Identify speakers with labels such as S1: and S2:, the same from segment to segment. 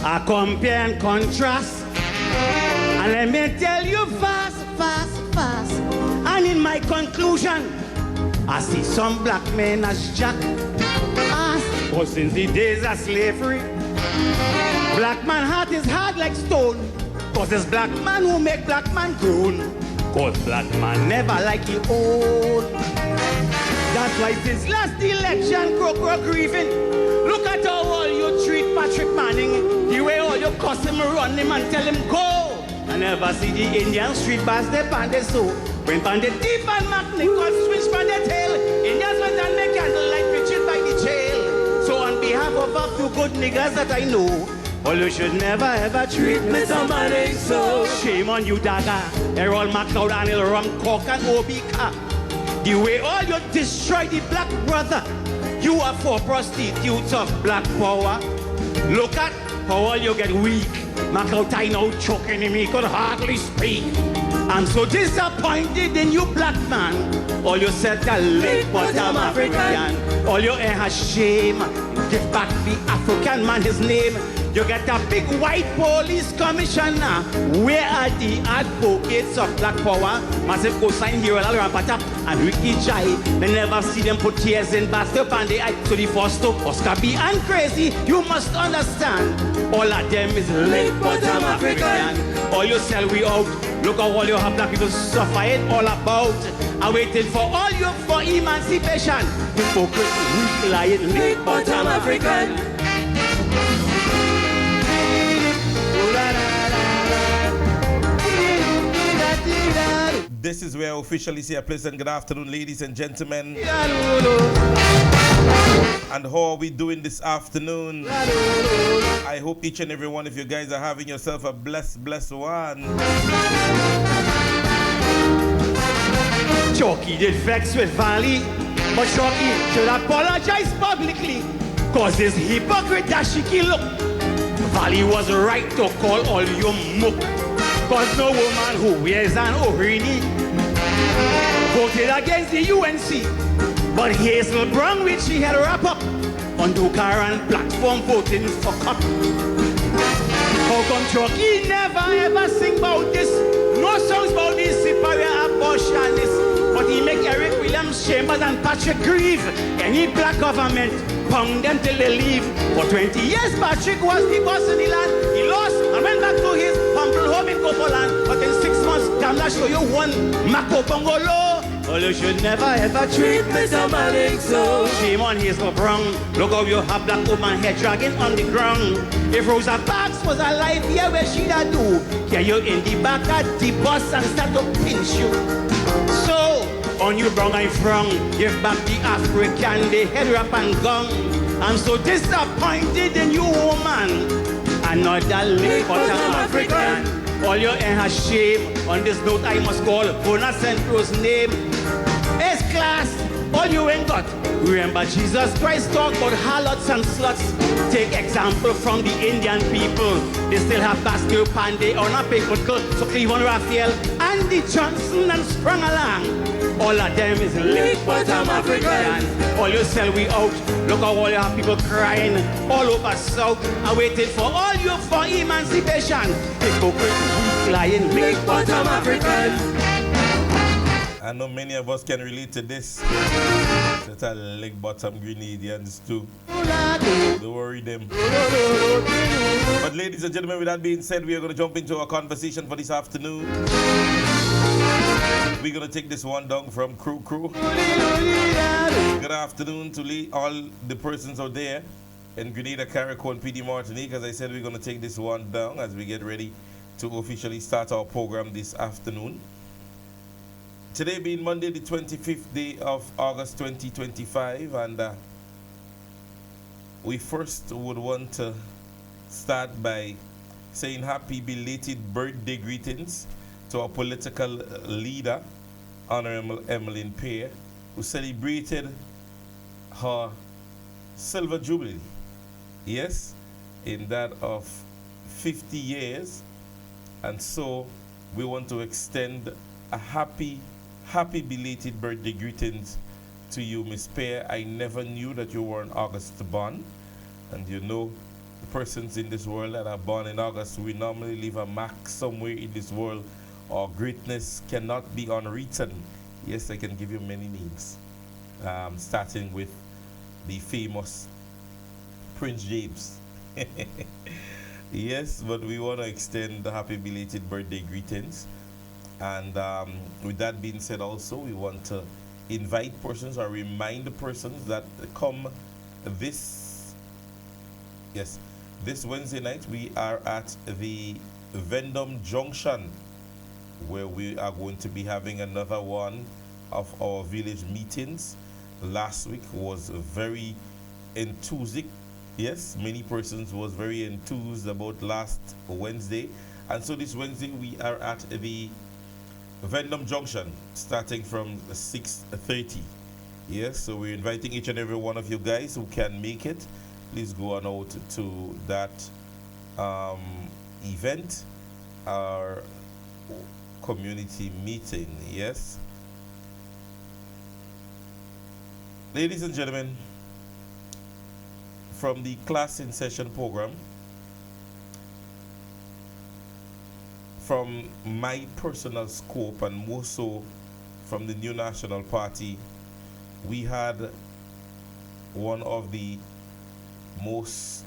S1: I compare and contrast, and let me tell you fast. And in my conclusion, I see some black men as jack. But since the days of slavery, black man heart is hard like stone. Cause it's black man who make black man groan. Cause black man never like his own. That's why since last election, Crow grieving. Look at how all you treat Patrick Manning. The way all you cuss him, run him and tell him go. I never see the Indian street bars, they pan they so. When pan the thief and McNichol switch from the tail. Indians went and make candlelight preaching by the jail. So on behalf of a few good niggas that I know, well, you should never ever treat Mr. Manning so. Shame on you, Dagger. Errol McLeod, Anil Rum, Cork and Obika. The way all you destroy the black brother, you are for prostitutes of black power. Look at how all you get weak. McLeod I now choking him, he could hardly speak. I'm so disappointed in you, black man. All you said that late bottom African. All your air has shame. Give back the African man his name. You get a big white police commissioner. Where are the advocates of black power? Massive cosign here, Rampatap and Ricky Jai. They never see them put tears in Bastille and they to the first to Oscar B and Crazy. You must understand, all of them is late bottom African. All you sell we out. Look how all you have black people suffer it all about. I waited for all you for emancipation. Hypocrite, weak, lying, late bottom African.
S2: This is where I officially say a pleasant good afternoon, ladies and gentlemen. And how are we doing this afternoon? I hope each and every one of you guys are having yourself a blessed one.
S1: Chalky did vex with Valley, but Chalky should apologize publicly, cause his hypocrite dashiki look. Valley was right to call all you muck, cause no woman who wears an Ohrini voted against the UNC. But Hazel Brown, which she had wrap up on Dukaran platform voting for cup. How come Chalky never ever sing about this? No songs about this superior abortionists. But he make Eric Williams Chambers and Patrick Grieve. Any black government pound them till they leave. For 20 years Patrick was the boss in the land. He lost and went back to his humble home in Copoland. But in 6 months, damn that show you one Mako Bongolo. Well, you should never ever treat Mr. Manning so. Shame on Hazel Brown. Look how you have black woman head dragging on the ground. If Rosa Parks was alive here, where she'd do? Here you in the back at the bus and start to pinch you. So, on you brown I frown. Give back the African, the head wrap and gong. I'm so disappointed in you, woman. Another late bottom African. All your air has shame. On this note, I must call Bona Centro's name. S-class, all you ain't got. Remember, Jesus Christ talk about harlots and sluts. Take example from the Indian people. They still have Basque Pandey on a paper. So Cleveland Raphael, Andy Johnson, and sprung along. All of them is late bottom African. All you sell we out. Look how all you have people crying all over South. I waited for all you for emancipation. Hypocrite, weak, lying, late bottom African.
S2: I know many of us can relate to this. It's a leg bottom Grenadians too. Don't worry them. But ladies and gentlemen, with that being said, we are going to jump into our conversation for this afternoon. We're going to take this one down from Crew. Good afternoon to all the persons out there in Grenada, Carriacou, and PD Martinique. As I said, we're going to take this one down as we get ready to officially start our program this afternoon. Today being Monday, the 25th day of August 2025, and we first would want to start by saying happy belated birthday greetings to our political leader, Honorable Emmeline Peer, who celebrated her silver jubilee. Yes, in that of 50 years. And so we want to extend a happy belated birthday greetings to you, Miss Pear. I never knew that you were an August born. And you know, the persons in this world that are born in August, we normally leave a mark somewhere in this world. Our greatness cannot be unwritten. Yes, I can give you many names, starting with the famous Prince James. Yes, but we want to extend the happy belated birthday greetings. And with that being said, also, we want to invite persons or remind the persons that come this, yes, this Wednesday night, we are at the Vendome Junction, where we are going to be having another one of our village meetings. Last week was very enthusiastic. Yes, many persons was very enthused about last Wednesday. And so this Wednesday we are at the Vendome Junction starting from 6:30. Yes, so we're inviting each and every one of you guys who can make it. Please go on out to that event, our community meeting. Yes. Ladies and gentlemen, from the class in session program, from my personal scope and more so from the New National Party, we had one of the most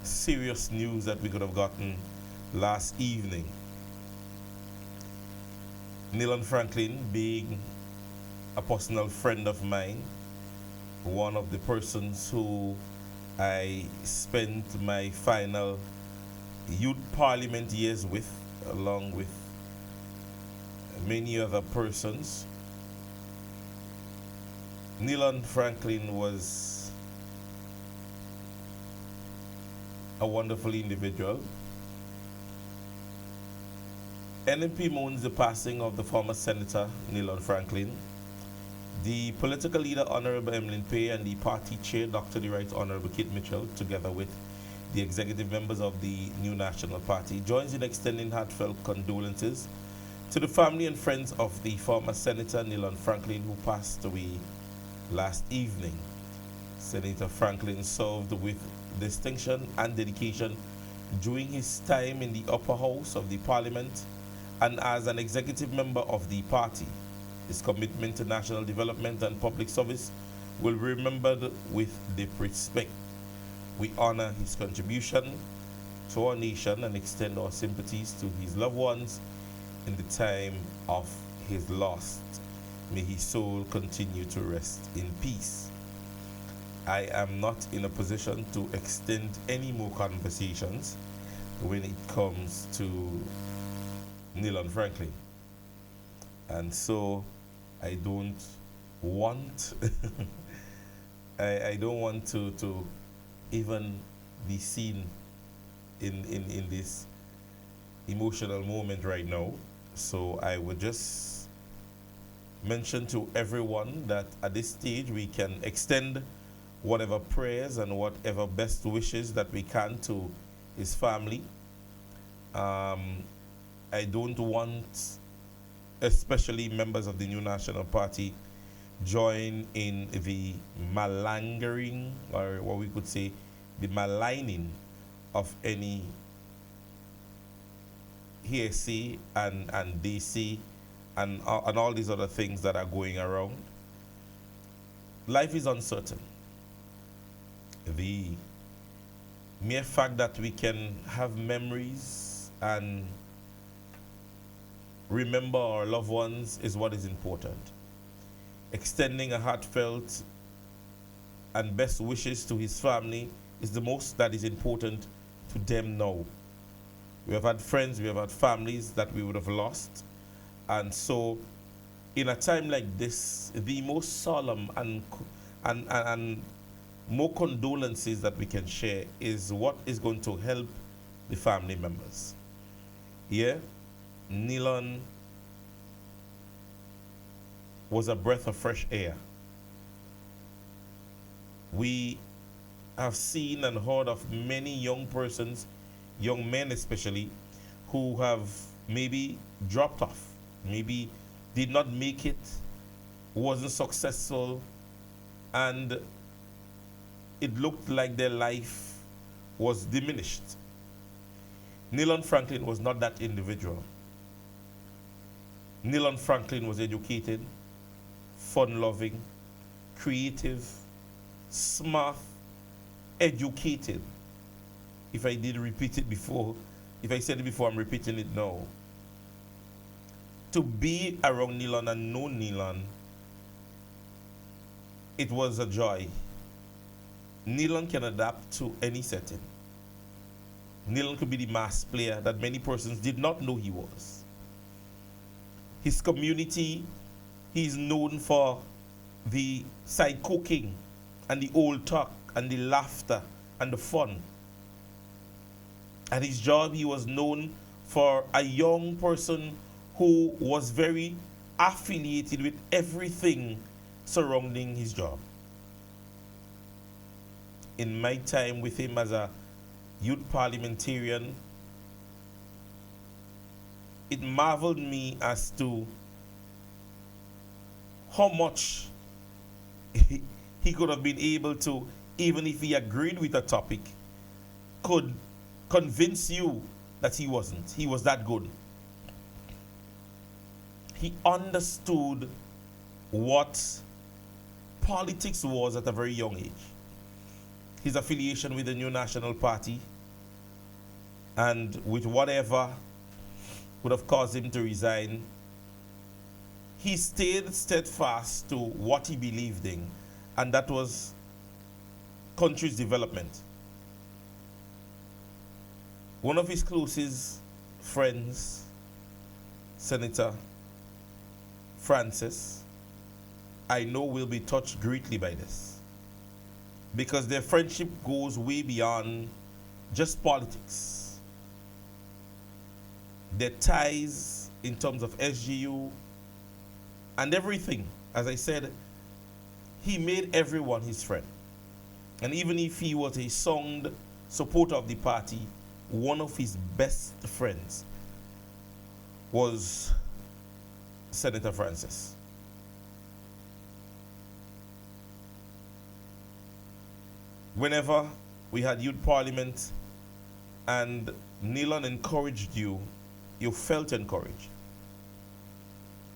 S2: serious news that we could have gotten last evening. Nillan Franklin, being a personal friend of mine, one of the persons who I spent my final youth parliament years with, along with many other persons. Nillan Franklin was a wonderful individual. NMP mourns the passing of the former Senator Nillan Franklin. The political leader, Honorable Emmeline Pear, and the party chair, Dr. the Right Honorable Kit Mitchell, together with the executive members of the New National Party, joins in extending heartfelt condolences to the family and friends of the former Senator Nillan Franklin, who passed away last evening. Senator Franklin served with distinction and dedication during his time in the upper house of the parliament and as an executive member of the party. His commitment to national development and public service will be remembered with deep respect. We honor his contribution to our nation and extend our sympathies to his loved ones in the time of his loss. May his soul continue to rest in peace. I am not in a position to extend any more conversations when it comes to Nillan Franklin. And so I don't want I don't want to even be seen in this emotional moment right now. So I would just mention to everyone that at this stage we can extend whatever prayers and whatever best wishes that we can to his family. I don't want especially members of the New National Party join in the malingering, or what we could say, the maligning of any hearsay and DC and all these other things that are going around. Life is uncertain. The mere fact that we can have memories and remember our loved ones is what is important. Extending a heartfelt and best wishes to his family is the most that is important to them now. We have had friends, we have had families that we would have lost. And so in a time like this, the most solemn and more condolences that we can share is what is going to help the family members. Yeah? Nillan was a breath of fresh air. We have seen and heard of many young persons, young men especially, who have maybe dropped off, maybe did not make it wasn't successful, and it looked like their life was diminished. Nilon Franklin was not that individual. Nilon Franklin was educated, fun-loving, creative, smart, educated. If I did repeat it before, if I said it before, I'm repeating it now. To be around Nilon and know Nilon, it was a joy. Nilon can adapt to any setting. Nilon could be the mass player that many persons did not know he was. His community, he's known for the side cooking and the old talk and the laughter and the fun. At his job, he was known for a young person who was very affiliated with everything surrounding his job. In my time with him as a youth parliamentarian, it marveled me as to how much he could have been able to, even if he agreed with a topic, could convince you that he wasn't. He was that good. He understood what politics was at a very young age. His affiliation with the New National Party and with whatever would have caused him to resign, he stayed steadfast to what he believed in, and that was country's development. One of his closest friends, Senator Francis, I know will be touched greatly by this, because their friendship goes way beyond just politics. Their ties in terms of SGU and everything, as I said, he made everyone his friend. And even if he was a sound supporter of the party, one of his best friends was Senator Francis. Whenever we had youth parliament and Nilon encouraged you, you felt encouraged.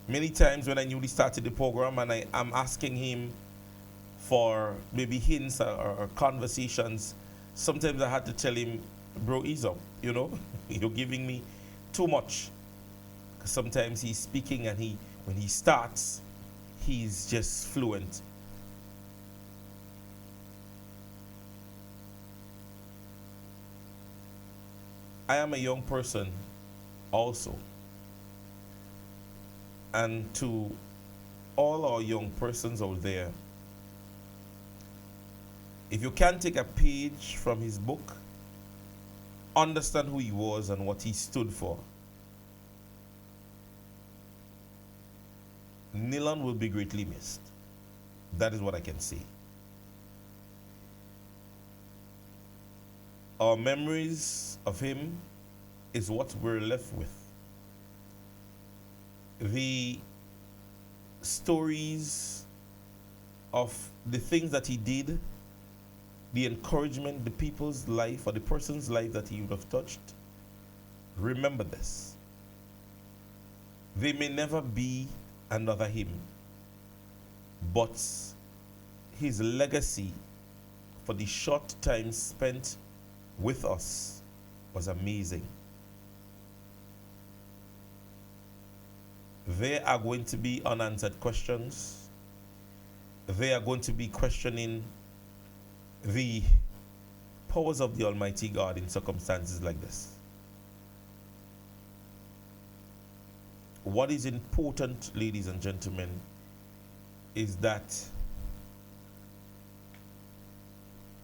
S2: Many times when I newly started the program and I am asking him for maybe hints or conversations, sometimes I had to tell him, bro, ease up, you know, you're giving me too much. Sometimes he's speaking and when he starts, he's just fluent. I am a young person also. And to all our young persons out there, if you can take a page from his book, understand who he was and what he stood for, Nilon will be greatly missed. That is what I can say. Our memories of him is what we're left with. The stories of the things that he did, the encouragement, the people's life or the person's life that he would have touched, remember this. They may never be another him, but his legacy for the short time spent with us was amazing. There are going to be unanswered questions. They are going to be questioning the powers of the Almighty God in circumstances like this. What is important, ladies and gentlemen, is that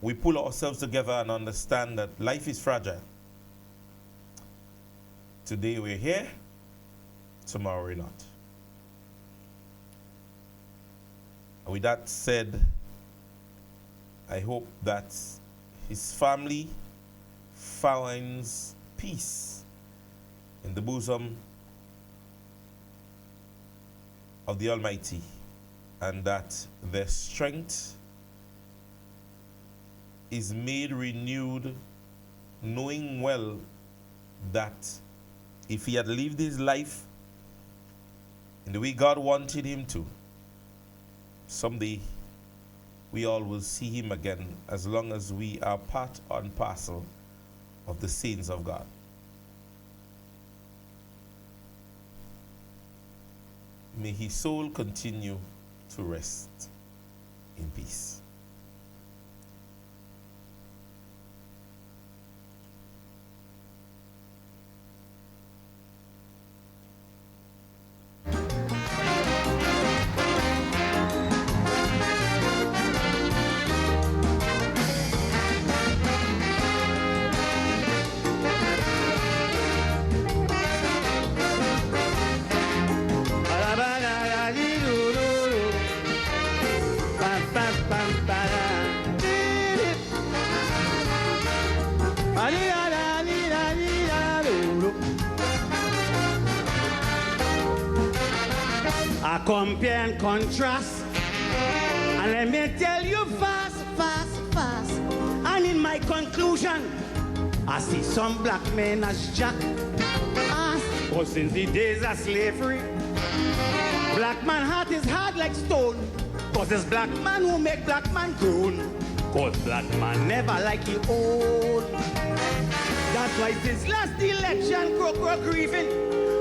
S2: we pull ourselves together and understand that life is fragile. Today we're here, tomorrow we're not. With that said, I hope that his family finds peace in the bosom of the Almighty and that their strength is made renewed, knowing well that if he had lived his life in the way God wanted him to, someday we all will see him again, as long as we are part and parcel of the saints of God. May his soul continue to rest in peace.
S1: I compare and contrast, and let me tell you fast, fast, fast. And in my conclusion, I see some black men as Jack asked, but since the days of slavery, black man heart is hard like stone, cause it's black man who make black man groan, cause black man never like he own. That's why this last election, crow grieving.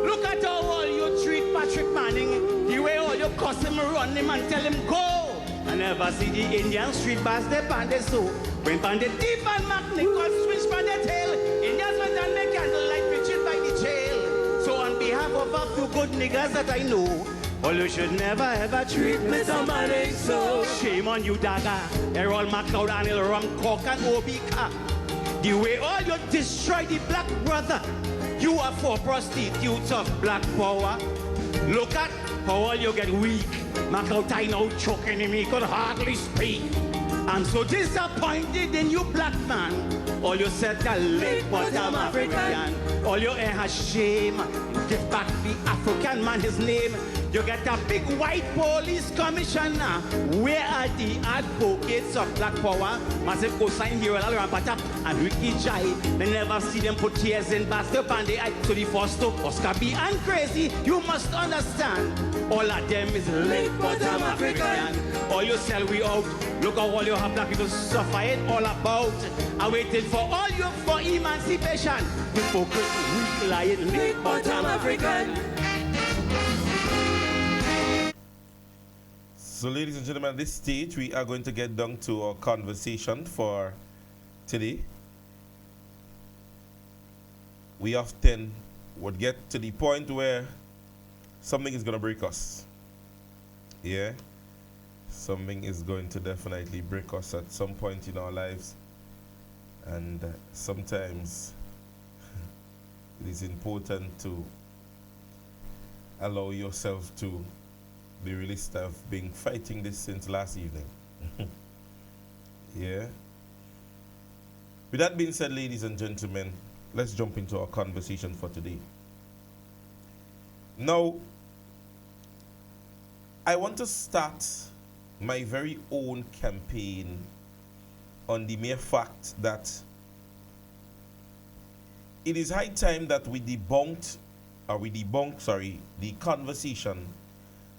S1: Look at how all you treat Patrick Manning, the way all you cuss him, run him and tell him go. I never see the Indian street bars, they pan the so. When pan the deep and McNichol switch pan the tail, Indians went and make candlelight preaching by the jail. So on behalf of a few good niggas that I know, all you should never ever treat me somebody so. Shame on you, Dagger, Errol McLeod and Il Rum Cock and Obika. The way all you destroy the black brother, you are for prostitutes of black power. Look at how all you get weak. McLeod now choking him, he could hardly speak. I'm so disappointed in you, black man. All you said that late but I'm African. All you ain't has shame. Give back the African man his name. You get a big white police commissioner. Where are the advocates of black power? Massive cosign here, Rampata and Ricky Jai. They never see them put tears in basket and they eye to the first to Oscar B and Crazy. You must understand. All of them is late but I'm African. All you sell we out. Look how all you have black people suffer it all about. I waited for all you for emancipation. Hypocrite, weak, lying, late but I'm African.
S2: So, ladies and gentlemen, at this stage, we are going to get down to our conversation for today. We often would get to the point where something is going to break us. Yeah? Something is going to definitely break us at some point in our lives. And sometimes it is important to allow yourself to be released. I've been fighting this since last evening. Yeah. With that being said, ladies and gentlemen, let's jump into our conversation for today. Now, I want to start my very own campaign on the mere fact that it is high time that we debunk the conversation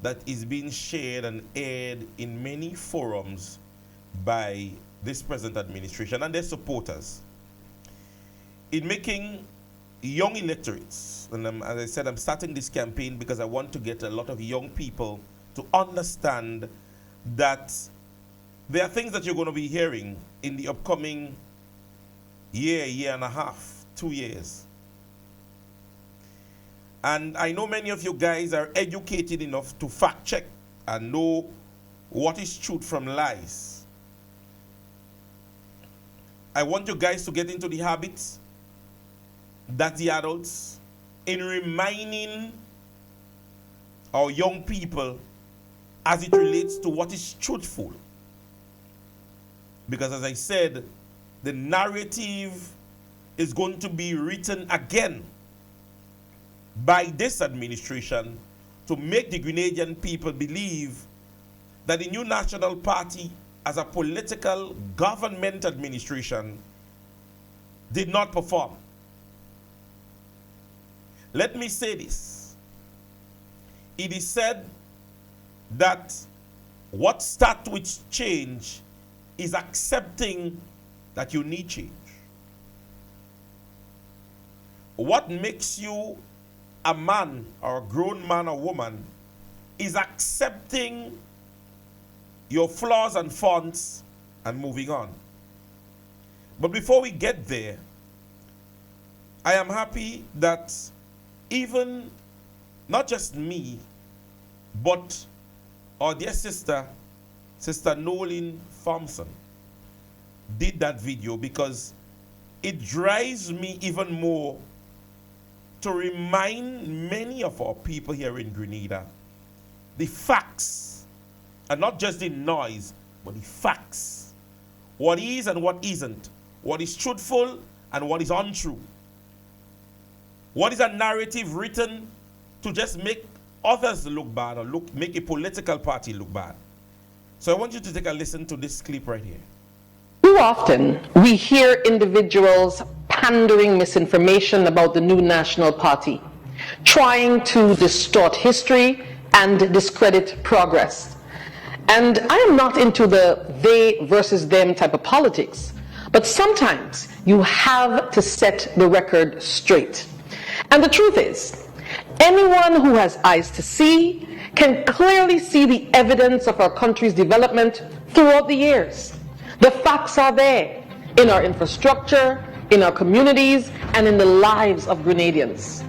S2: that is being shared and aired in many forums by this present administration and their supporters in making young electorates. And as I said, I'm starting this campaign because I want to get a lot of young people to understand that there are things that you're going to be hearing in the upcoming year and a half, 2 years. And I know many of you guys are educated enough to fact check and know what is truth from lies. I want you guys to get into the habits that the adults in reminding our young people as it relates to what is truthful. Because as I said, the narrative is going to be written again by this administration to make the Grenadian people believe that the New National Party as a political government administration did not perform. Let me say this. It is said that what starts with change is accepting that you need change. What makes you a man or a grown man or woman is accepting your flaws and faults and moving on. But before we get there, I am happy that even not just me, but our dear sister, Sister Nolan Thompson, did that video, because it drives me even more to remind many of our people here in Grenada the facts, and not just the noise, but the facts. What is and what isn't. What is truthful and what is untrue. What is a narrative written to just make others look bad or make a political party look bad. So I want you to take a listen to this clip right here.
S3: Too often, we hear individuals pandering misinformation about the New National Party, trying to distort history and discredit progress. And I am not into the they versus them type of politics, but sometimes you have to set the record straight. And the truth is, anyone who has eyes to see can clearly see the evidence of our country's development throughout the years. The facts are there in our infrastructure, in our communities, and in the lives of Grenadians.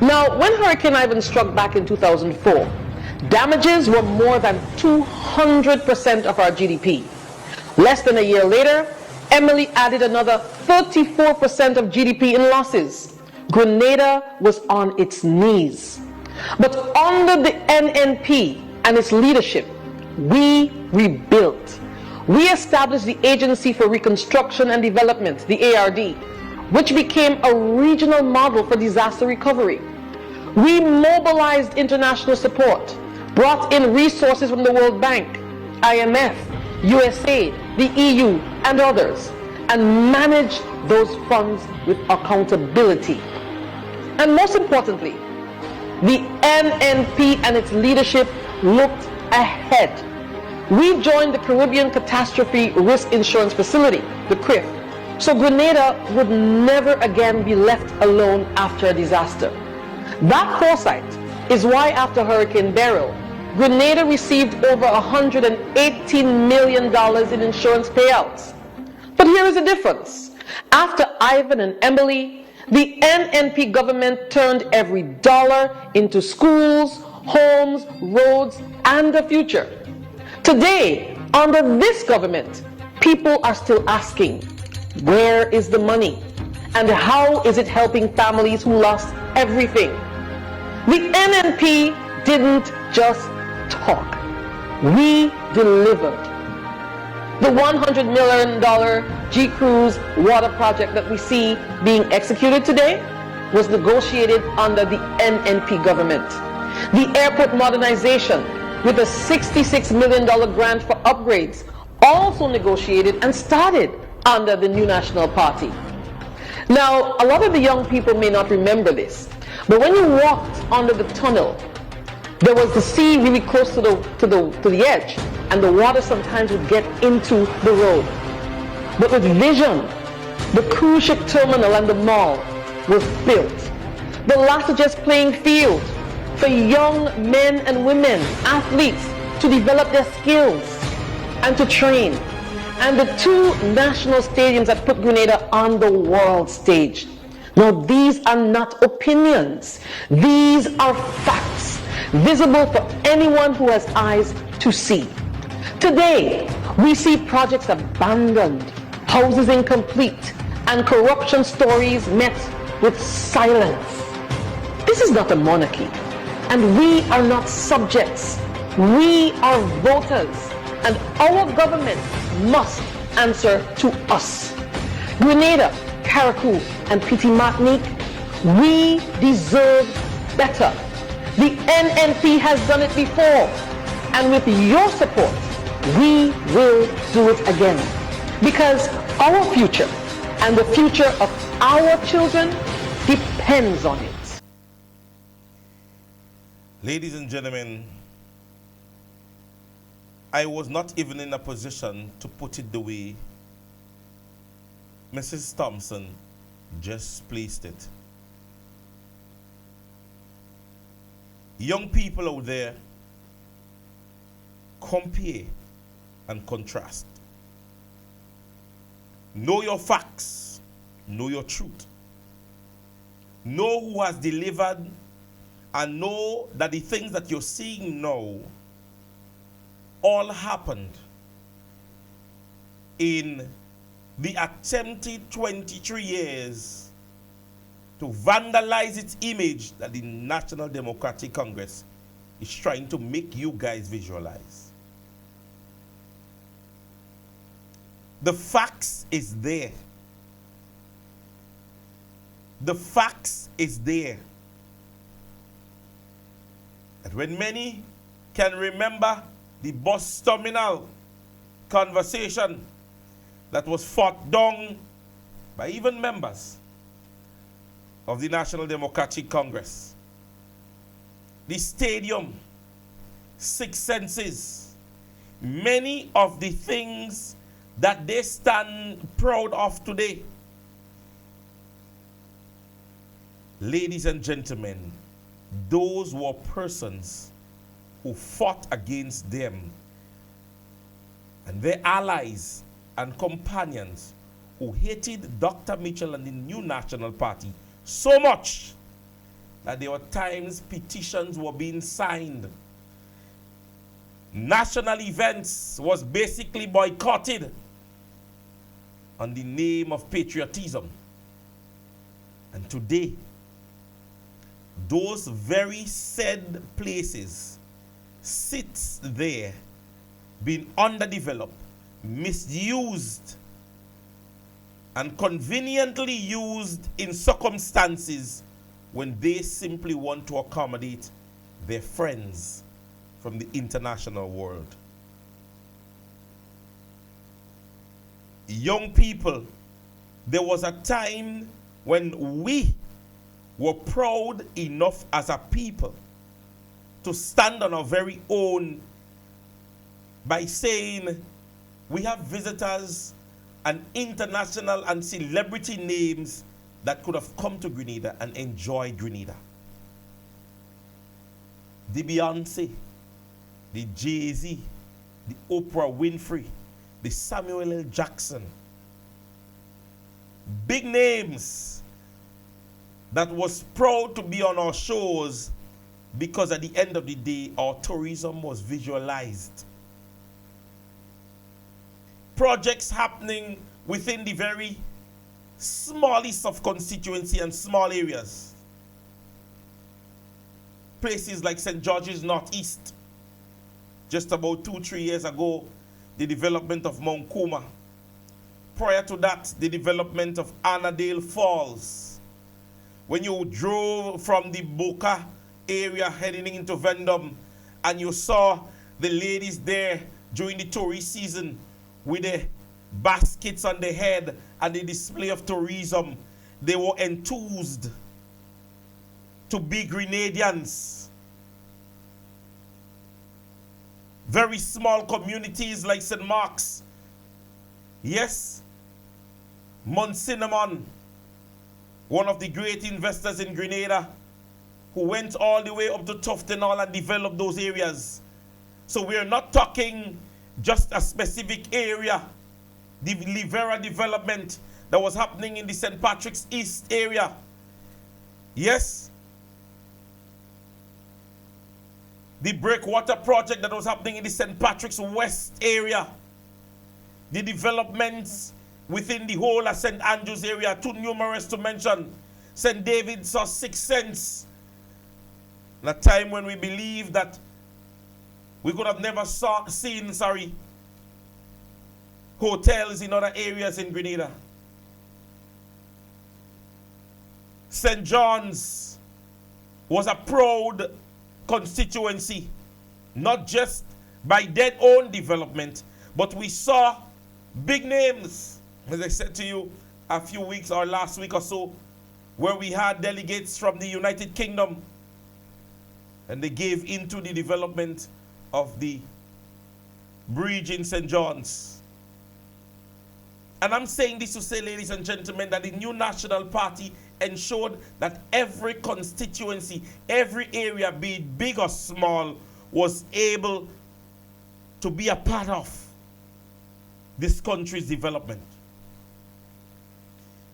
S3: Now, when Hurricane Ivan struck back in 2004, damages were more than 200% of our GDP. Less than a year later, Emily added another 34% of GDP in losses. Grenada was on its knees. But under the NNP and its leadership, we rebuilt. We established the Agency for Reconstruction and Development, the ARD, which became a regional model for disaster recovery. We mobilized international support, brought in resources from the World Bank, IMF, USAID, the EU, and others, and managed those funds with accountability. And most importantly, the NNP and its leadership looked ahead. We joined the Caribbean Catastrophe Risk Insurance Facility, the CRIF, so Grenada would never again be left alone after a disaster. That foresight is why after Hurricane Beryl, Grenada received over $118 million in insurance payouts. But here is the difference. After Ivan and Emily, the NNP government turned every dollar into schools, homes, roads, and the future. Today, under this government, people are still asking, where is the money? And how is it helping families who lost everything? The NNP didn't just talk. We delivered. The $100 million G-Cruise water project that we see being executed today was negotiated under the NNP government. The airport modernization with a $66 million grant for upgrades, also negotiated and started under the New National Party. Now, a lot of the young people may not remember this, but when you walked under the tunnel, there was the sea really close to the edge, and the water sometimes would get into the road. But with vision, the cruise ship terminal and the mall was built. The Lasages playing field for young men and women, athletes, to develop their skills and to train. And the two national stadiums that put Grenada on the world stage. Now, these are not opinions. These are facts, visible for anyone who has eyes to see. Today, we see projects abandoned, houses incomplete, and corruption stories met with silence. This is not a monarchy, and we are not subjects. We are voters, and our government must answer to us. Grenada, Carriacou, and Petite Martinique, we deserve better. The NNP has done it before. And with your support, we will do it again. Because our future and the future of our children depends on it.
S2: Ladies and gentlemen, I was not even in a position to put it the way Mrs. Thompson just placed it. Young people out there, compare and contrast. Know your facts, know your truth. Know who has delivered, and know that the things that you're seeing now all happened in the attempted 23 years to vandalize its image that the National Democratic Congress is trying to make you guys visualize. The facts is there. The facts is there. And when many can remember the bus terminal conversation that was fought down by even members of the National Democratic Congress, the stadium, Six Senses, many of the things that they stand proud of today. Ladies and gentlemen, those were persons who fought against them and their allies and companions who hated Dr. Mitchell and the New National Party so much that there were times petitions were being signed. National events was basically boycotted on the name of patriotism. And today, those very said places sits there being underdeveloped, misused, and conveniently used in circumstances when they simply want to accommodate their friends from the international world. Young people, there was a time when we were proud enough as a people to stand on our very own by saying we have visitors and international and celebrity names that could have come to Grenada and enjoyed Grenada. The Beyonce, the Jay-Z, the Oprah Winfrey, the Samuel L. Jackson. Big names that was proud to be on our shores because at the end of the day, our tourism was visualized. Projects happening within the very smallest of constituency and small areas. Places like St. George's Northeast. Just about 2-3 years ago, the development of Mount Kuma. Prior to that, the development of Annadale Falls. When you drove from the Boca area heading into Vendome and you saw the ladies there during the tourist season with the baskets on their head and the display of tourism, they were enthused to be Grenadians. Very small communities like St. Mark's. Yes, Mount Cinnamon, one of the great investors in Grenada, who went all the way up to Tufton Hall and developed those areas. So we're not talking just a specific area. The Livera development that was happening in the St. Patrick's East area. Yes. The breakwater project that was happening in the St. Patrick's West area. The developments within the whole of St. Andrews area, too numerous to mention. St. David's saw 6 cents. In a time when we believe that we could have never seen hotels in other areas in Grenada. St. John's was a proud constituency, not just by their own development. But we saw big names, as I said to you a few weeks or last week or so, where we had delegates from the United Kingdom, and they gave into the development of the bridge in St. John's. And I'm saying this to say, ladies and gentlemen, that the new National Party ensured that every constituency, every area, be it big or small, was able to be a part of this country's development.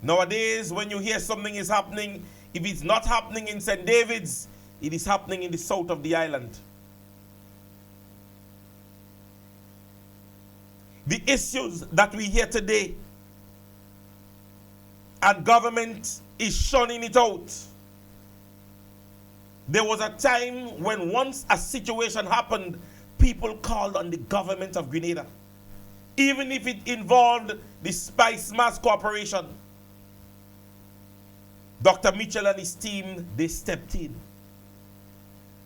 S2: Nowadays, when you hear something is happening, if it's not happening in St. David's, it is happening in the south of the island. The issues that we hear today, and government is shunning it out. There was a time when once a situation happened, people called on the government of Grenada, even if it involved the Spice Mass Corporation. Dr. Mitchell and his team, they stepped in.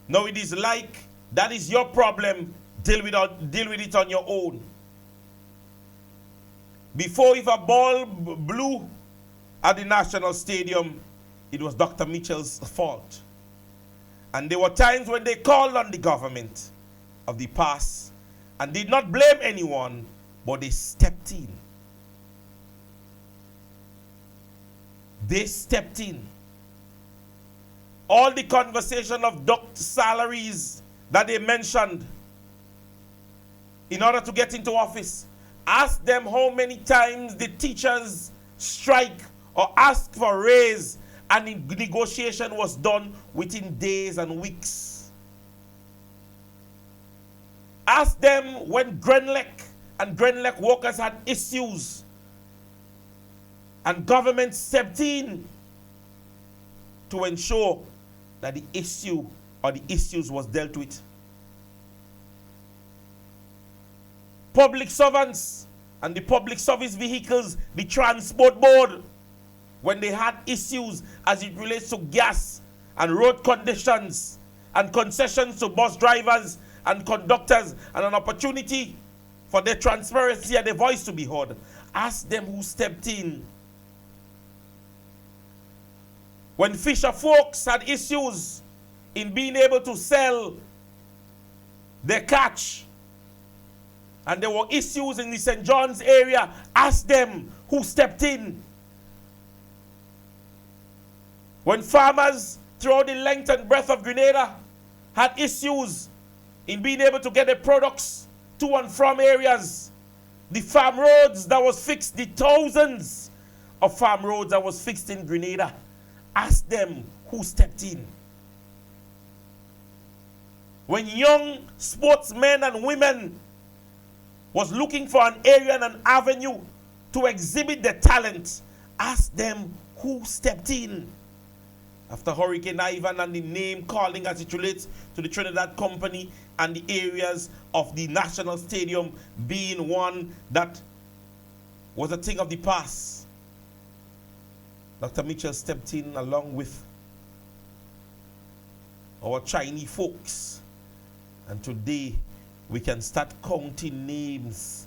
S2: Now it is like, that is your problem, deal with it on your own. Before, if a ball blew at the National Stadium, it was Dr. Mitchell's fault. And there were times when they called on the government of the past and did not blame anyone, but they stepped in. They stepped in. All the conversation of doctor salaries that they mentioned in order to get into office, ask them how many times the teachers strike or ask for a raise, and the negotiation was done within days and weeks. Ask them when Grenlec and Grenlec workers had issues, and government stepped in to ensure that the issue or the issues was dealt with. Public servants and the public service vehicles, the transport board, when they had issues as it relates to gas and road conditions and concessions to bus drivers and conductors, and an opportunity for their transparency and their voice to be heard, ask them who stepped in. When fisher folks had issues in being able to sell their catch, and there were issues in the St. John's area, ask them who stepped in. When farmers throughout the length and breadth of Grenada had issues in being able to get their products to and from areas, the farm roads that was fixed, the thousands of farm roads that was fixed in Grenada, ask them who stepped in. When young sportsmen and women was looking for an area and an avenue to exhibit their talent, ask them who stepped in. After Hurricane Ivan and the name calling as it relates to the Trinidad Company and the areas of the National Stadium being one that was a thing of the past, Dr. Mitchell stepped in along with our Chinese folks. And today we can start counting names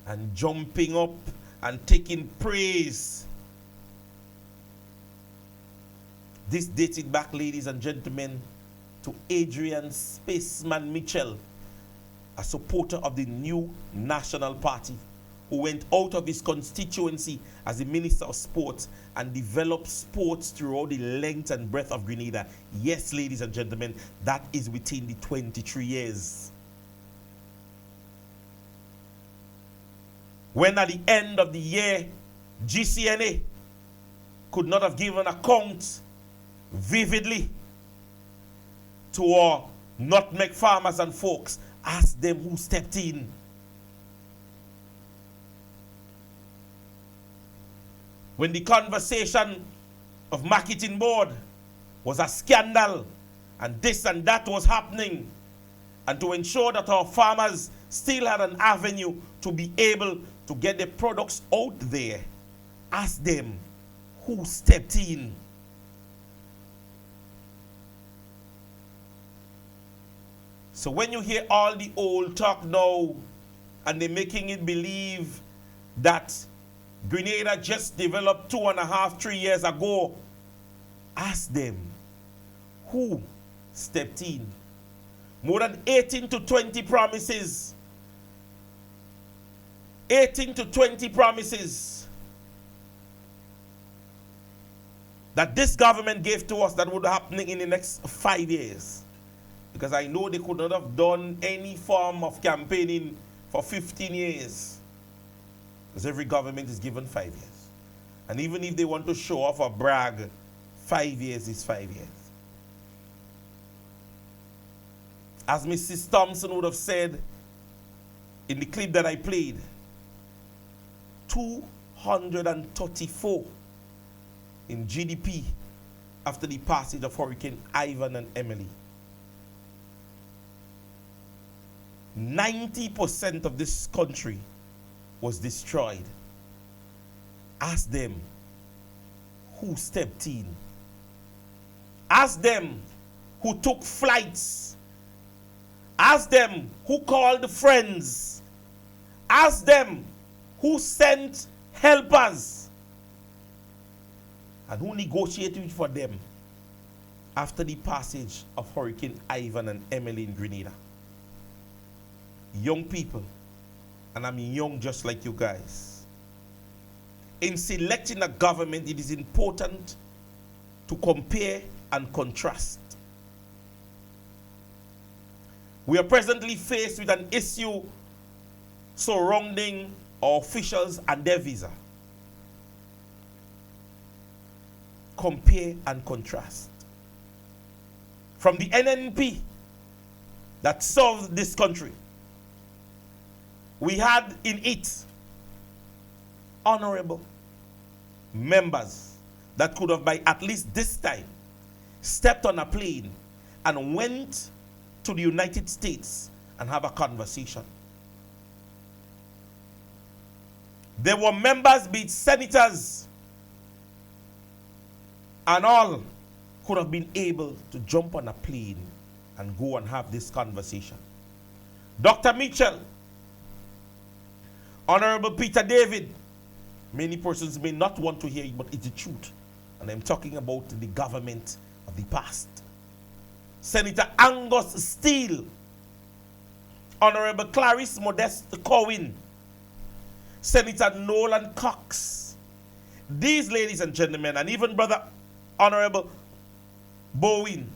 S2: and jumping up and taking praise. This dated back, ladies and gentlemen, to Adrian Spaceman Mitchell, a supporter of the new National Party, who went out of his constituency as the Minister of Sports and developed sports throughout the length and breadth of Grenada. Yes, ladies and gentlemen, that is within the 23 years. When at the end of the year, GCNA could not have given account vividly to our nutmeg farmers and folks, ask them who stepped in. When the conversation of marketing board was a scandal and this and that was happening, and to ensure that our farmers still had an avenue to be able to get their products out there, ask them who stepped in. So when you hear all the old talk now, and they're making it believe that Grenada just developed 2.5, 3 years ago, ask them, who stepped in? More than 18 to 20 promises. 18 to 20 promises that this government gave to us that would happen in the next 5 years. Because I know they could not have done any form of campaigning for 15 years. Because every government is given 5 years. And even if they want to show off or brag, 5 years is 5 years. As Mrs. Thompson would have said in the clip that I played, 234 in GDP after the passage of Hurricane Ivan and Emily. 90% of this country was destroyed. Ask them who stepped in. Ask them who took flights. Ask them who called friends. Ask them who sent helpers. And who negotiated for them after the passage of Hurricane Ivan and Emily in Grenada. Young people, and I'm young just like you guys. In selecting a government, it is important to compare and contrast. We are presently faced with an issue surrounding our officials and their visa. Compare and contrast. From the NNP that served this country, we had in it honorable members that could have by at least this time stepped on a plane and went to the United States and have a conversation. There were members, be it senators and all, could have been able to jump on a plane and go and have this conversation. Dr. Mitchell, Honorable Peter David, many persons may not want to hear it, but it's the truth. And I'm talking about the government of the past. Senator Angus Steele, Honorable Clarice Modeste Cowen, Senator Nolan Cox. These ladies and gentlemen, and even Brother Honorable Bowen,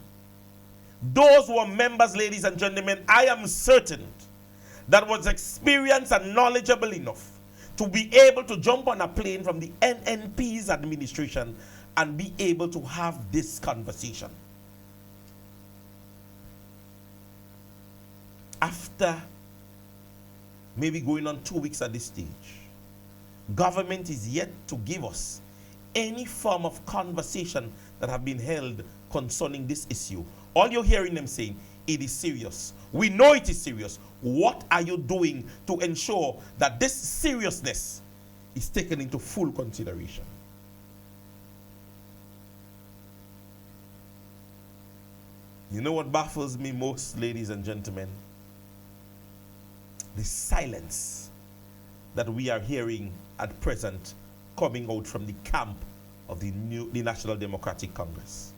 S2: those were members, ladies and gentlemen, I am certain that was experienced and knowledgeable enough to be able to jump on a plane from the NNP's administration and be able to have this conversation. After maybe going on 2 weeks at this stage, government is yet to give us any form of conversation that have been held concerning this issue. All you're hearing them saying, it is serious. We know it is serious. What are you doing to ensure that this seriousness is taken into full consideration? You know what baffles me most, ladies and gentlemen? The silence that we are hearing at present coming out from the camp of the National Democratic Congress.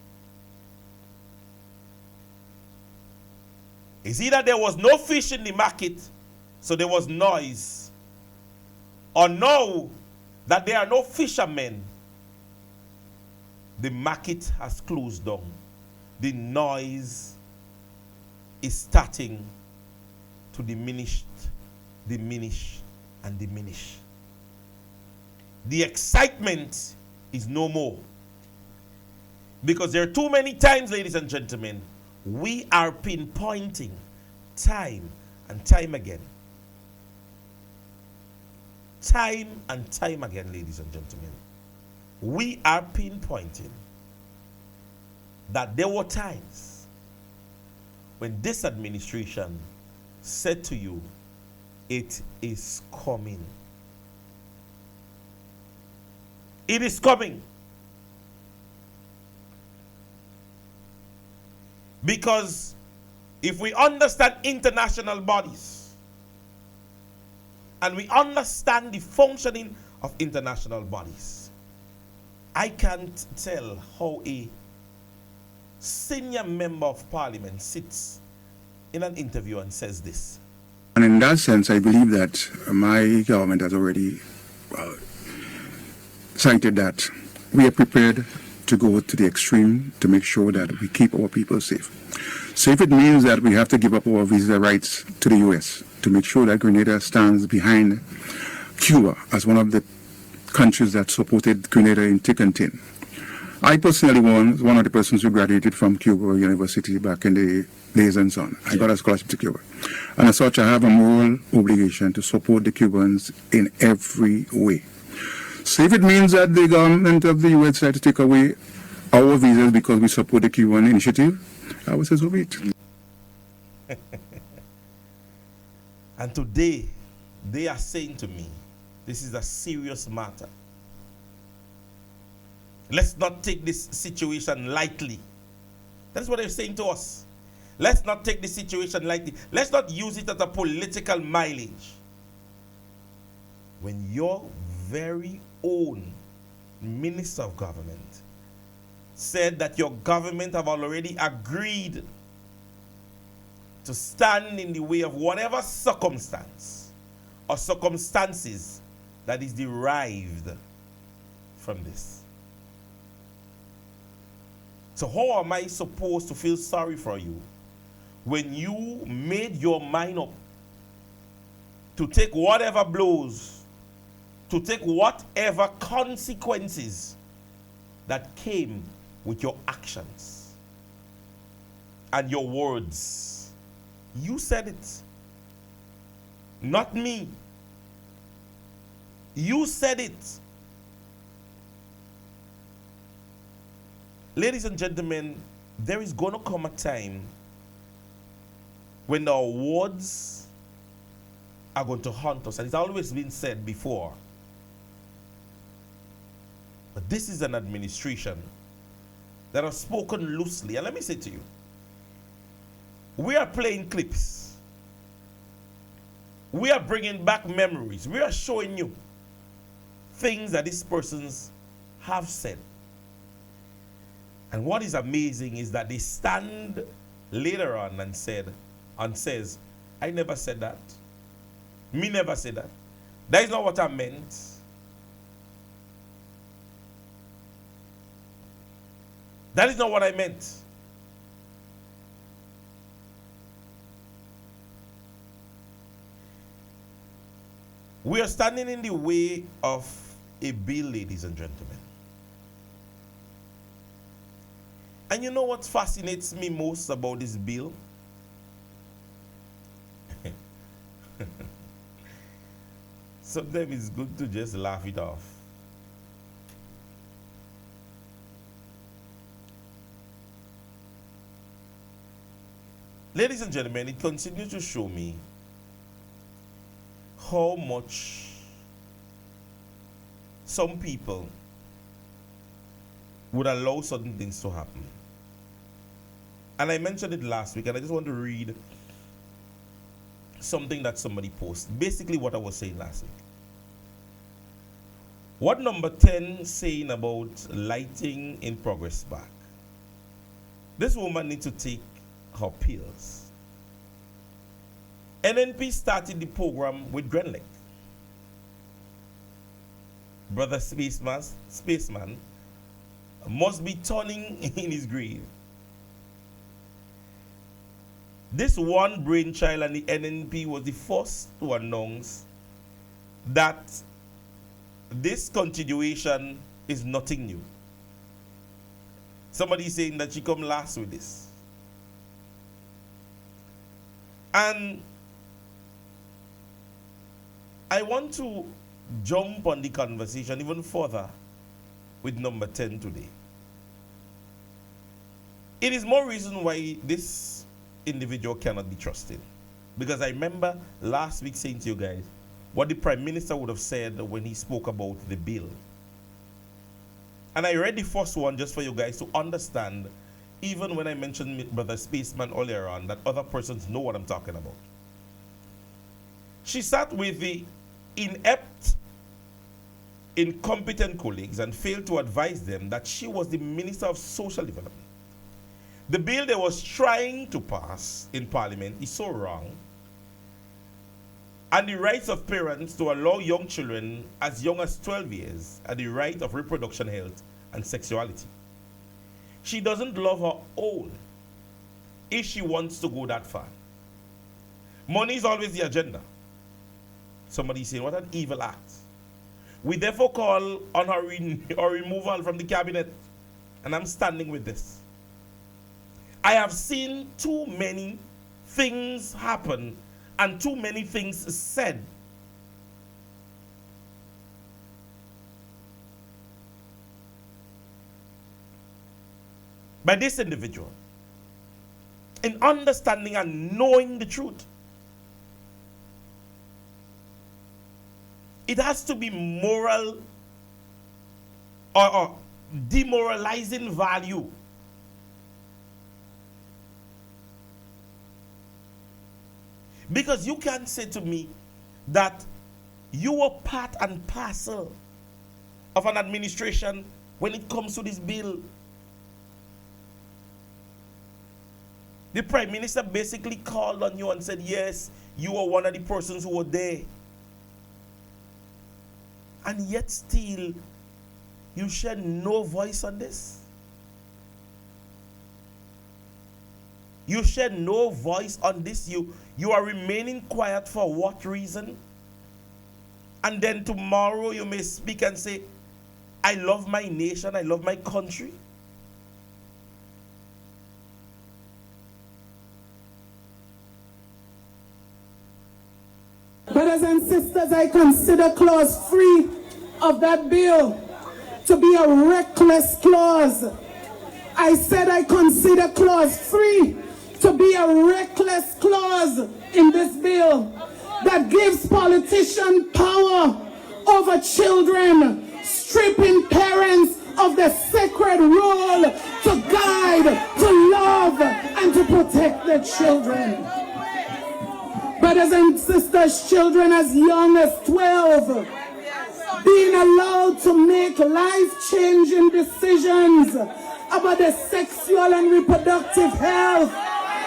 S2: It's either there was no fish in the market, so there was noise, or no, that there are no fishermen, the market has closed down. The noise is starting to diminish, and diminish. The excitement is no more. Because there are too many times, ladies and gentlemen, we are pinpointing time and time again. Time and time again, ladies and gentlemen. We are pinpointing that there were times when this administration said to you, it is coming. It is coming. Because if we understand international bodies and we understand the functioning of international bodies, I can't tell how a senior member of parliament sits in an interview and says this.
S4: And in that sense, I believe that my government has already cited that we are prepared to go to the extreme to make sure that we keep our people safe. So if it means that we have to give up our visa rights to the U.S. to make sure that Grenada stands behind Cuba as one of the countries that supported Grenada in thick and thin. I personally was one of the persons who graduated from Cuba University back in the days and so on. I got a scholarship to Cuba. And as such, I have a moral obligation to support the Cubans in every way. So if it means that the government of the U.S. tried to take away our visas because we support the Cuban initiative, I would say so be it.
S2: And today, they are saying to me, this is a serious matter. Let's not take this situation lightly. That's what they're saying to us. Let's not take this situation lightly. Let's not use it as a political mileage. When your very own minister of government said that your government have already agreed to stand in the way of whatever circumstance or circumstances that is derived from this. So how am I supposed to feel sorry for you when you made your mind up to take whatever blows, to take whatever consequences that came with your actions and your words? You said it, not me. You said it. Ladies and gentlemen, there is going to come a time when the awards are going to haunt us. And it's always been said before. But this is an administration that has spoken loosely. And let me say to you, we are playing clips. We are bringing back memories. We are showing you things that these persons have said. And what is amazing is that they stand later on and says, I never said that. Me never said that. That is not what I meant. That is not what I meant. We are standing in the way of a bill, ladies and gentlemen. And you know what fascinates me most about this bill? Sometimes it's good to just laugh it off. Ladies and gentlemen, it continues to show me how much some people would allow certain things to happen. And I mentioned it last week, and I just want to read something that somebody posted. Basically what I was saying last week. What number 10 saying about lighting in Progress Park? This woman needs to take her pills. NNP started the program with Grenlec. Brother Spaceman must be turning in his grave. This one brainchild and the NNP was the first to announce that this continuation is nothing new. Somebody is saying that she come last with this. And I want to jump on the conversation even further with number 10 today. It is more reason why this individual cannot be trusted. Because I remember last week saying to you guys what the Prime Minister would have said when he spoke about the bill. And I read the first one just for you guys to understand even when I mentioned Brother Spaceman earlier on, that other persons know what I'm talking about. She sat with the inept, incompetent colleagues and failed to advise them that she was the Minister of Social Development. The bill they was trying to pass in Parliament is so wrong, and the rights of parents to allow young children as young as 12 years and the right of reproduction health and sexuality. She doesn't love her own if she wants to go that far. Money is always the agenda. Somebody saying, what an evil act. We therefore call on her removal from the cabinet, and I'm standing with this. I have seen too many things happen and too many things said by this individual in understanding and knowing the truth. It has to be moral or demoralizing value. Because you can't say to me that you were part and parcel of an administration when it comes to this bill. The Prime Minister basically called on you and said, yes, you were one of the persons who were there. And yet still, you shed no voice on this. You shed no voice on this. You are remaining quiet for what reason? And then tomorrow you may speak and say, I love my nation, I love my country.
S5: Brothers and sisters, I consider clause 3 of that bill to be a reckless clause. I said I consider clause 3 to be a reckless clause in this bill that gives politicians power over children, stripping parents of the sacred role to guide, to love, and to protect their children. Brothers and sisters, children as young as 12 being allowed to make life-changing decisions about their sexual and reproductive health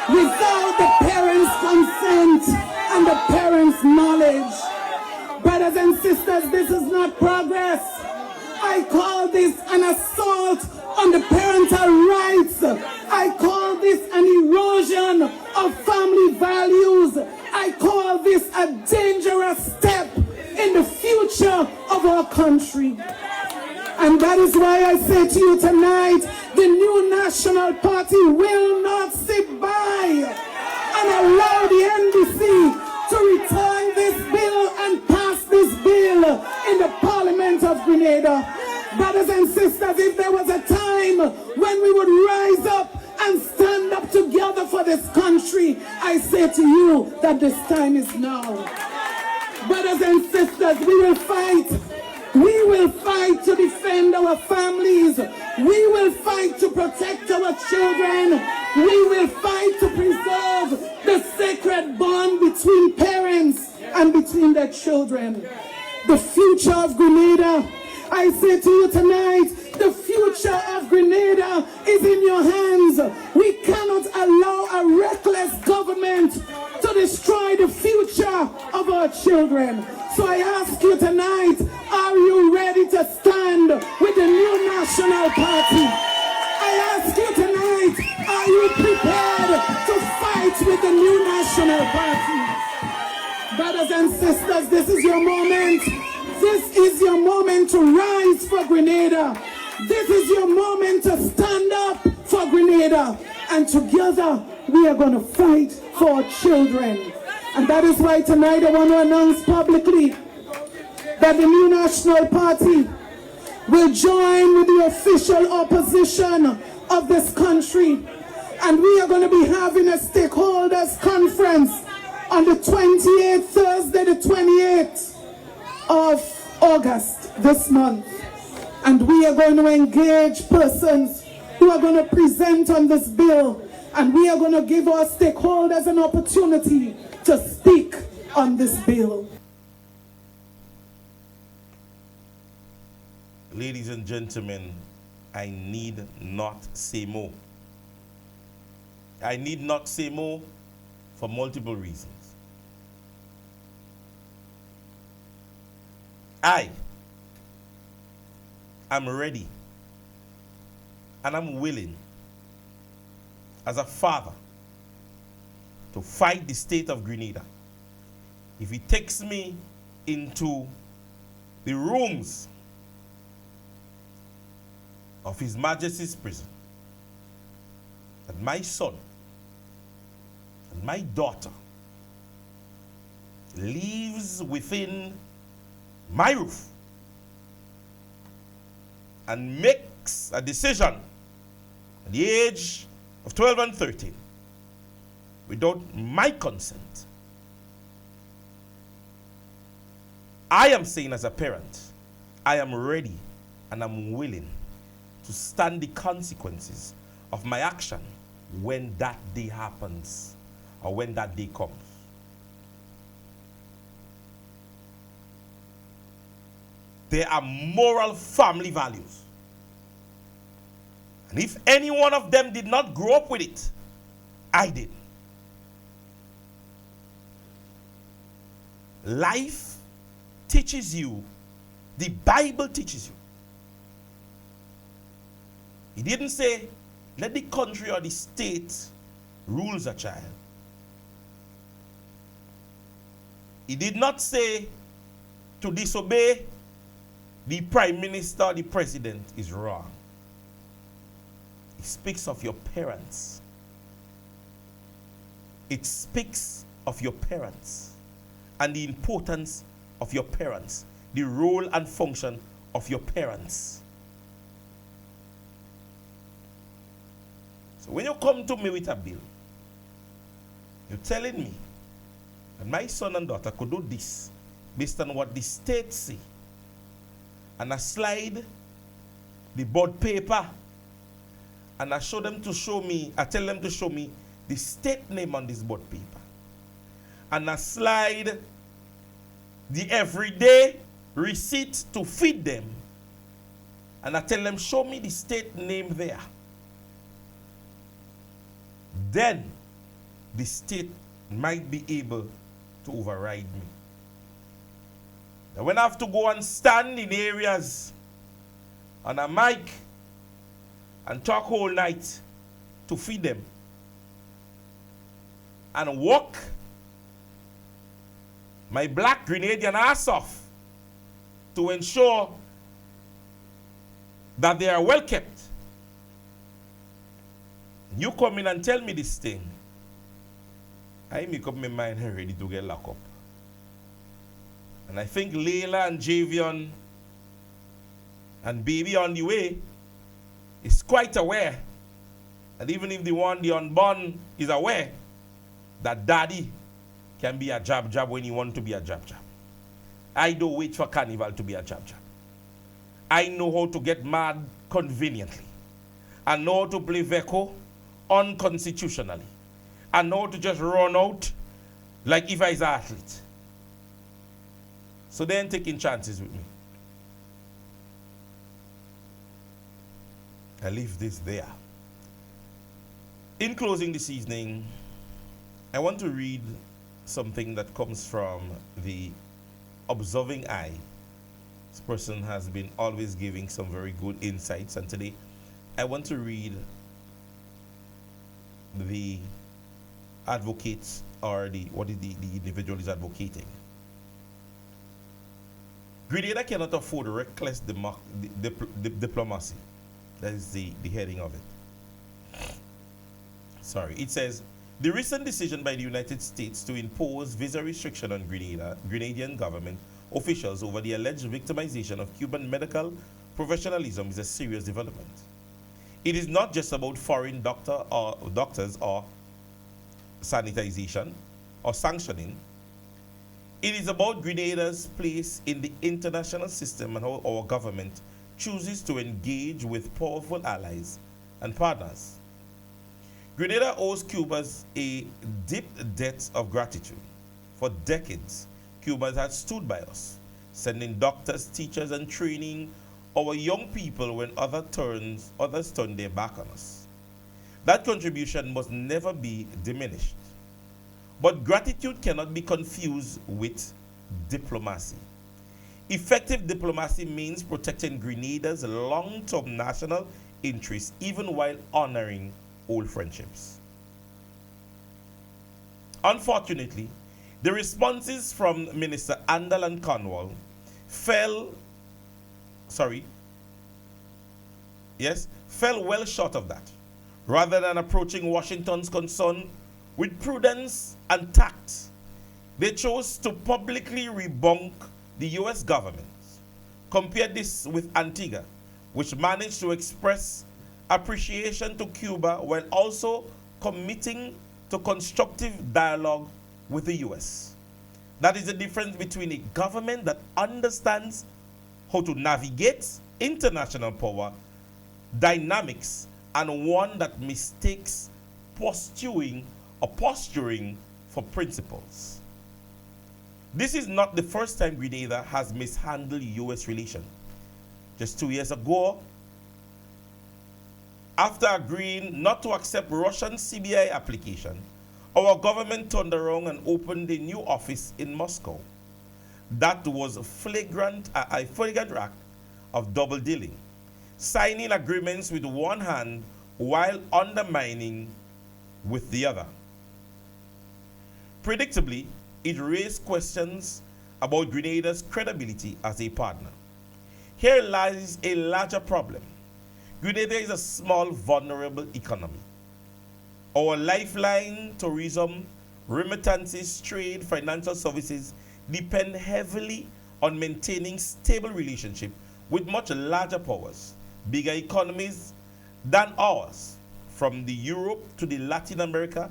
S5: without the parents' consent and the parents' knowledge. Brothers and sisters, this is not progress. I call this an assault on the parental rights. I call this an erosion of family values. I call this a dangerous step in the future of our country. And that is why I say to you tonight, the new National Party will not sit by and allow the NDC to return this bill and pass this bill in the Parliament of Grenada. Brothers and sisters, if there was a time when we would rise up and stand up together for this country, I say to you that this time is now. Brothers and sisters, we will fight. We will fight to defend our families. We will fight to protect our children. We will fight to preserve the sacred bond between parents and between their children. The future of Grenada, I say to you tonight, the future of Grenada is in your hands. We cannot allow a reckless government to destroy the future of our children. So I ask you tonight, are you ready to stand with the new National Party? I ask you tonight, are you prepared to fight with the new National Party? Brothers and sisters, this is your moment. This is your moment to rise for Grenada. This is your moment to stand up for Grenada. And together, we are going to fight for our children. And that is why tonight I want to announce publicly that the new National Party will join with the official opposition of this country. And we are going to be having a stakeholders conference on the 28th, Thursday the 28th of August this month. And we are going to engage persons We are going to present on this bill, and we are going to give our stakeholders an opportunity to speak on this bill.
S2: Ladies and gentlemen, I need not say more. I need not say more for multiple reasons. I am ready and I'm willing as a father to fight the state of Grenada. If he takes me into the rooms of His Majesty's prison, that my son and my daughter lives within my roof and makes a decision at the age of 12 and 13 without my consent, I am saying as a parent, I am ready and I'm willing to stand the consequences of my action when that day happens or when that day comes. There are moral family values. And if any one of them did not grow up with it, I did. Life teaches you, the Bible teaches you. He didn't say, let the country or the state rules a child. He did not say to disobey the prime minister or the president is wrong. He speaks of your parents. It speaks of your parents and the importance of your parents, the role and function of your parents. So when you come to me with a bill, you're telling me that my son and daughter could do this based on what the state say, and I slide the board paper and I tell them to show me the state name on this board paper, and I slide the everyday receipt to feed them, and I tell them, show me the state name there. Then the state might be able to override me. Now when I have to go and stand in areas on a mic and talk all night to feed them and walk my black Grenadian ass off to ensure that they are well kept, you come in and tell me this thing, I make up my mind ready to get locked up. And I think Layla and Javion and baby on the way is quite aware that even if the unborn is aware that daddy can be a jab when you want to be a jab. I don't wait for carnival to be a jab. I know how to get mad conveniently. I know how to play Veco unconstitutionally. I know how to just run out like if I was an athlete. So they ain't taking chances with me. I leave this there. In closing this evening, I want to read something that comes from the Observing Eye. This person has been always giving some very good insights, and today I want to read the advocates, or what the individual is advocating. Grenada cannot afford reckless diplomacy. That is the heading of it. Sorry. It says, the recent decision by the United States to impose visa restriction on Grenadian government officials over the alleged victimization of Cuban medical professionalism is a serious development. It is not just about foreign doctors or sanitization or sanctioning. It is about Grenada's place in the international system and how our government chooses to engage with powerful allies and partners. Grenada owes Cubans a deep debt of gratitude. For decades, Cubans have stood by us, sending doctors, teachers, and training our young people when others turn their back on us. That contribution must never be diminished. But gratitude cannot be confused with diplomacy. Effective diplomacy means protecting Grenada's long-term national interests even while honoring old friendships. Unfortunately, the responses from Minister Andal and Cornwall fell well short of that. Rather than approaching Washington's concern with prudence and tact, they chose to publicly rebunk the US government. Compare this with Antigua, which managed to express appreciation to Cuba while also committing to constructive dialogue with the US. That is the difference between a government that understands how to navigate international power dynamics and one that mistakes posturing for principles. This is not the first time Grenada has mishandled US relations. Just 2 years ago, after agreeing not to accept Russian CBI application, our government turned around and opened a new office in Moscow. That was a flagrant act of double dealing, signing agreements with one hand while undermining with the other. Predictably, it raised questions about Grenada's credibility as a partner. Here lies a larger problem. Grenada is a small, vulnerable economy. Our lifeline, tourism, remittances, trade, financial services depend heavily on maintaining stable relationships with much larger powers, bigger economies than ours, from the Europe to the Latin America,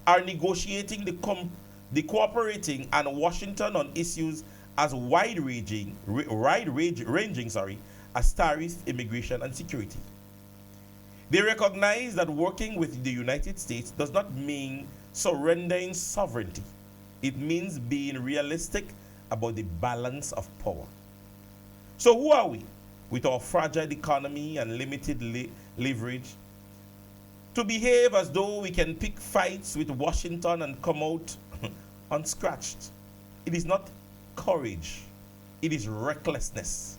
S2: are negotiating the cooperating and Washington on issues as wide-ranging as tariffs, immigration, and security. They recognize that working with the United States does not mean surrendering sovereignty. It means being realistic about the balance of power. So who are we, with our fragile economy and limited leverage, to behave as though we can pick fights with Washington and come out unscratched? It is not courage. It is recklessness.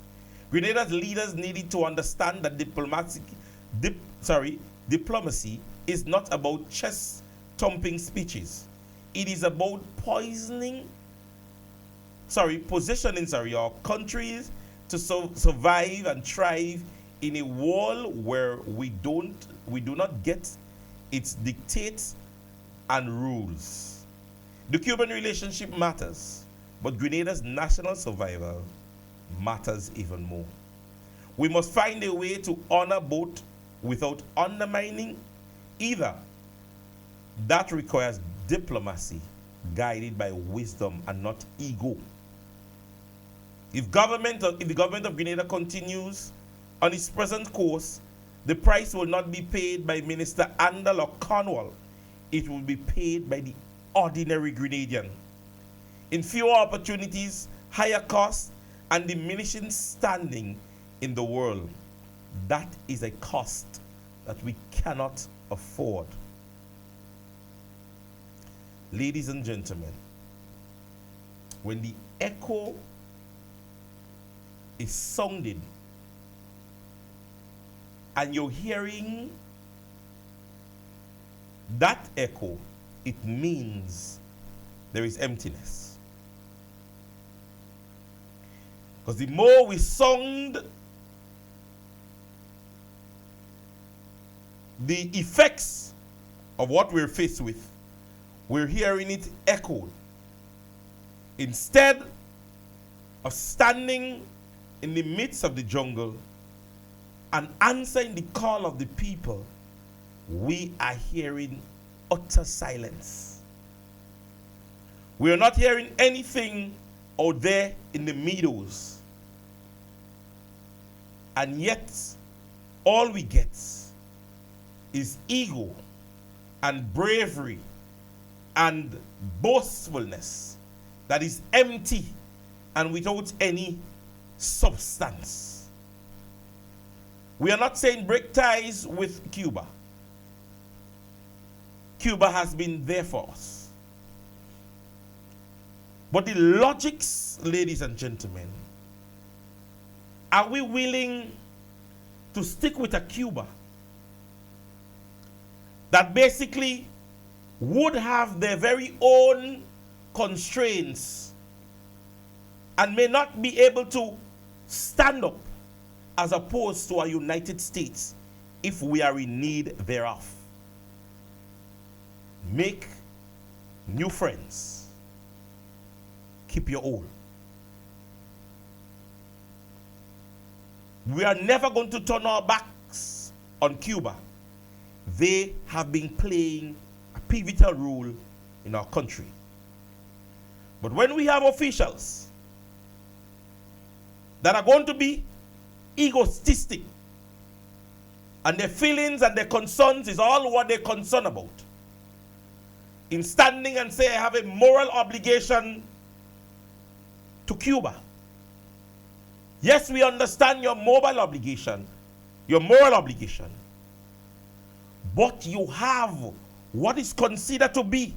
S2: Grenada's leaders needed to understand that diplomacy is not about chest-thumping speeches. It is about positioning our countries to survive and thrive in a world where we do not get its dictates and rules. The Cuban relationship matters, but Grenada's national survival matters even more. We must find a way to honor both without undermining either. That requires diplomacy guided by wisdom and not ego. If the government of Grenada continues on its present course, the price will not be paid by Minister Andal or Cornwall. It will be paid by the ordinary Grenadian. In fewer opportunities, higher costs, and diminishing standing in the world. That is a cost that we cannot afford. Ladies and gentlemen, when the echo is sounding and you're hearing that echo, it means there is emptiness. Because the more we sound the effects of what we're faced with, we're hearing it echoed. Instead of standing in the midst of the jungle and answering the call of the people, we are hearing utter silence. We are not hearing anything out there in the meadows. And yet, all we get is ego and bravery and boastfulness that is empty and without any substance. We are not saying break ties with Cuba. Cuba has been there for us. But the logics, ladies and gentlemen, are we willing to stick with a Cuba that basically would have their very own constraints and may not be able to stand up as opposed to a United States if we are in need thereof? Make new friends. Keep your old. We are never going to turn our backs on Cuba. They have been playing a pivotal role in our country. But when we have officials that are going to be egotistic and their feelings and their concerns is all what they're concerned about, in standing and say, I have a moral obligation to Cuba. Yes, we understand your moral obligation, your moral obligation, but you have what is considered to be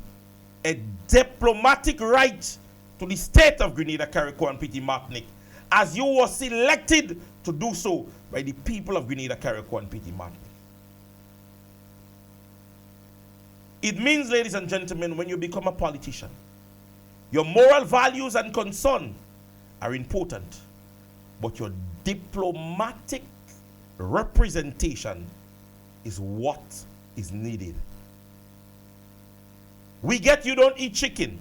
S2: a diplomatic right to the state of Grenada, Carriacou, and Petite Martinique, as you were selected to do so by the people of Grenada, Carriacou, and Petite Martinique. It means, ladies and gentlemen, when you become a politician, your moral values and concern are important, but your diplomatic representation is what is needed. We get you don't eat chicken.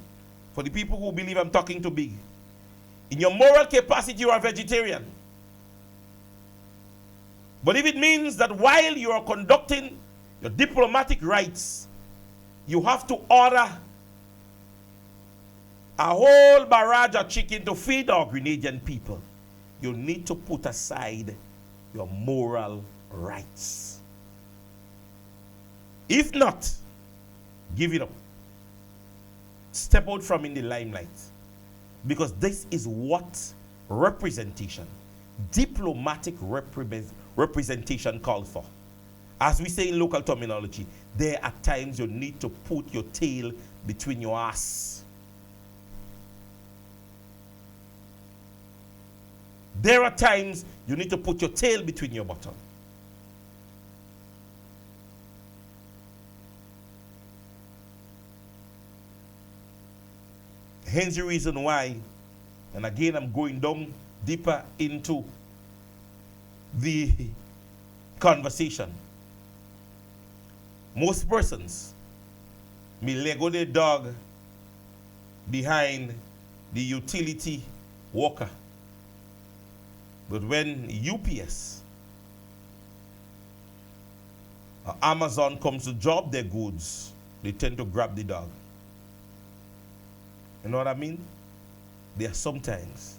S2: For the people who believe I'm talking too big. In your moral capacity, you are vegetarian. But if it means that while you are conducting your diplomatic rights, you have to order a whole barrage of chicken to feed our Grenadian people, you need to put aside your moral rights. If not, give it up. Step out from in the limelight. Because this is what representation, diplomatic representation calls for. As we say in local terminology, there are times you need to put your tail between your ass. There are times you need to put your tail between your bottom. Hence the reason why, and again I'm going down deeper into the conversation. Most persons may lego their dog behind the utility walker. But when UPS or Amazon comes to drop their goods, they tend to grab the dog. You know what I mean? There are sometimes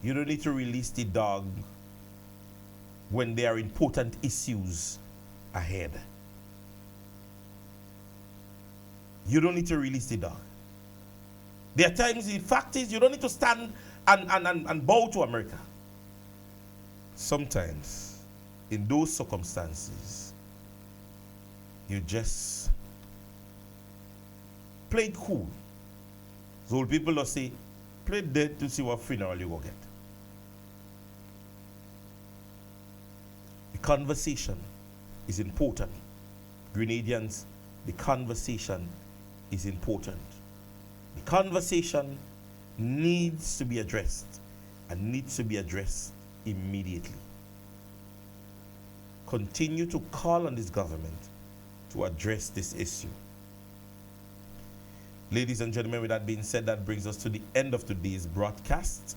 S2: you don't need to release the dog when there are important issues ahead. You don't need to release the dog. There are times, the fact is, you don't need to stand and bow to America. Sometimes, in those circumstances, you just play it cool. So old people will say, play dead to see what funeral you will get. The conversation is important. Grenadians, the conversation is important. The conversation needs to be addressed and needs to be addressed immediately. Continue to call on this government to address this issue. Ladies and gentlemen, with that being said, that brings us to the end of today's broadcast.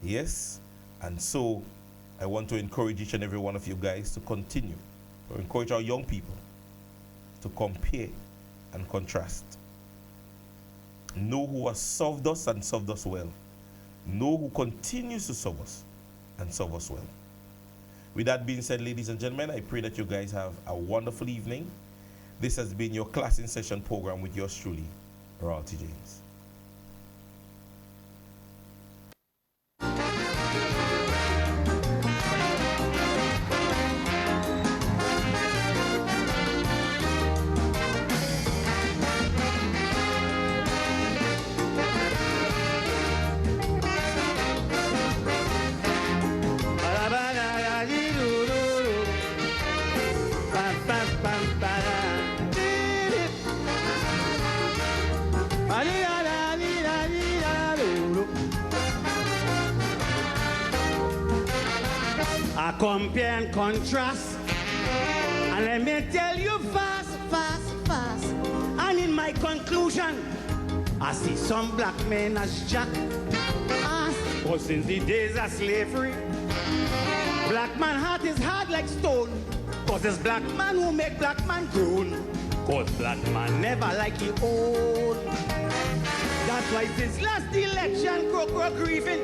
S2: Yes, and so I want to encourage each and every one of you guys to continue, to encourage our young people to compare and contrast. Know who has served us and served us well. Know who continues to serve us and serve us well. With that being said, ladies and gentlemen, I pray that you guys have a wonderful evening. This has been your Class in Session program with yours truly, Royalty James.
S1: I compare and contrast, and let me tell you fast, fast, fast. And in my conclusion, I see some black men as Jack. But since the days of slavery, black man heart is hard like stone. Cause it's black man who make black man groan. Cause black man never like his own. That's why this last election, Crow grieving.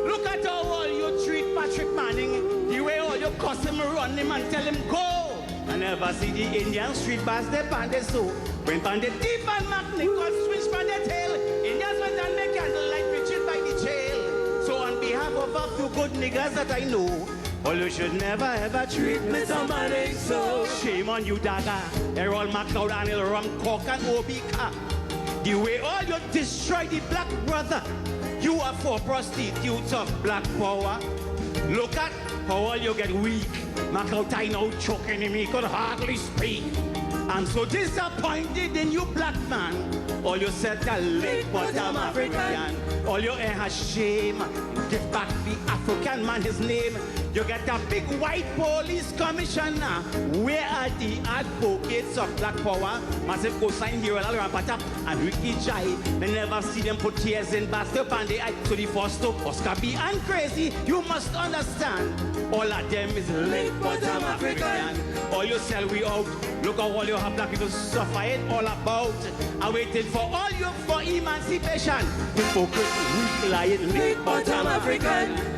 S1: Look at how all you treat Patrick Manning. The way all you cuss him, run him and tell him go. I never see the Indian street bars they pan they so. Went on the deep and McNichol switch from the tail. Indians went and make candlelight preaching by the jail. So on behalf of a few good niggas that I know, all you should never ever treat me somebody so. Shame on you, Dagger. Errol McLeod, Anil Rum, Cork and Obika. The way all you destroy the black brother. You are for prostitutes of black power. Look at how all you get weak. McLeod now choking him, he could hardly speak. I'm so disappointed in you, black man. All you said a late bottom African. All your air has shame. Give back the African man his name. You get a big white police commissioner. Where are the advocates of black power? Massive cosign here, Rampatap and Ricky Jai. They never see them put tears in Bastard and they to the first to Oscar B and Crazy. You must understand. All of them is late bottom African. All you sell we out. Look how all you have black people suffer it all about. I waited for all you for emancipation. Hypocrite, weak, lying, late bottom African.